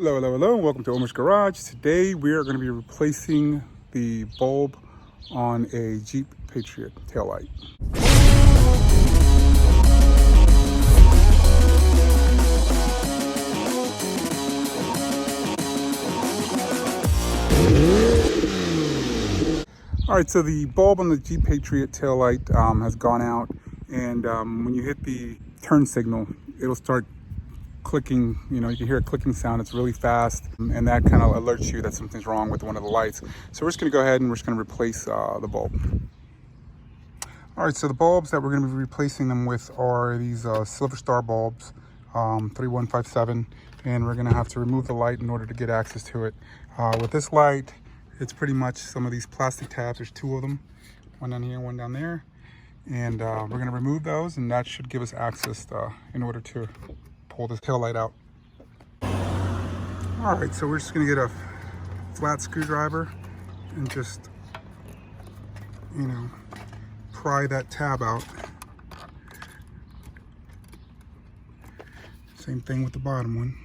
Hello, hello, hello, and welcome to Omer's Garage. Today we are going to be replacing the bulb on a Jeep Patriot taillight. All right, so the bulb on the Jeep Patriot taillight has gone out, and when you hit the turn signal, it'll start clicking. You can hear a clicking sound. It's really fast, and that kind of alerts you that something's wrong with one of the lights. So we're just going to go ahead and we're just going to replace the bulb. All right, so the bulbs that we're going to be replacing them with are these SilverStar bulbs, 3157, and we're going to have to remove the light in order to get access to it. With this light, it's pretty much some of these plastic tabs. There's two of them, one down here, one down there, and we're going to remove those, and that should give us access in order to pull this tail light out. All right, so we're just going to get a flat screwdriver and just, pry that tab out. Same thing with the bottom one.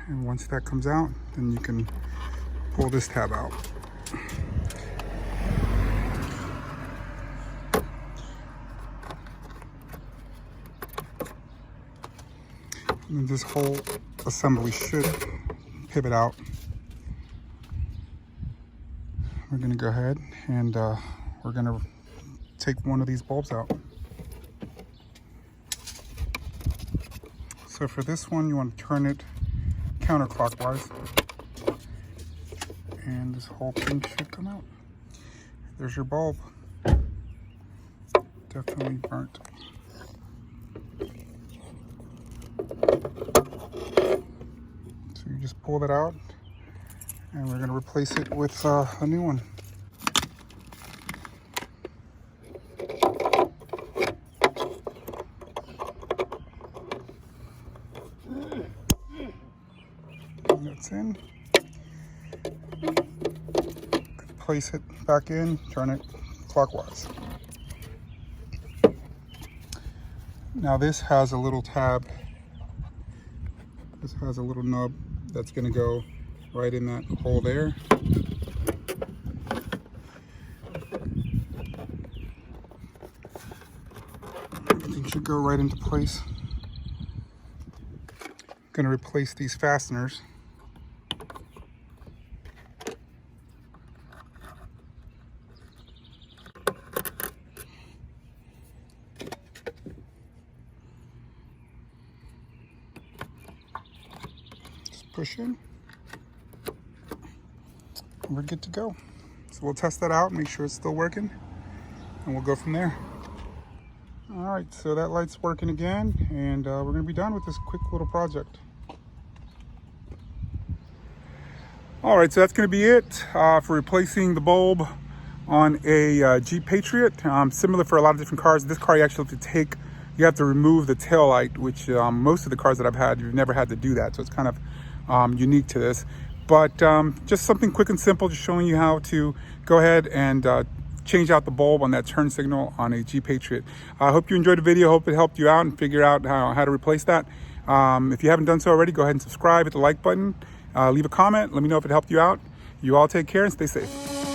And once that comes out, then you can pull this tab out. And this whole assembly should pivot out. We're going to go ahead and we're going to take one of these bulbs out. So for this one, you want to turn it counterclockwise, and this whole thing should come out. There's your bulb. Definitely burnt. So you just pull that out, and we're going to replace it with a new one. That's in. Place it back in, turn it clockwise. Now this has a little tab. This has a little nub that's going to go right in that hole there. Everything should go right into place. I'm going to replace these fasteners. Push in, and we're good to go. So we'll test that out, make sure it's still working, and we'll go from there. All right, so that light's working again, and we're going to be done with this quick little project. All right, so that's going to be it for replacing the bulb on a Jeep Patriot. Similar for a lot of different cars. This car you actually have to you have to remove the tail light, which most of the cars that I've had, you've never had to do that. So it's kind of unique to this, but just something quick and simple, just showing you how to go ahead and change out the bulb on that turn signal on a Jeep Patriot. I hope you enjoyed the video. Hope it helped you out and figure out how to replace that. If you haven't done so already, go ahead and subscribe, hit the like button, leave a comment, let me know if it helped you out. You all take care and stay safe.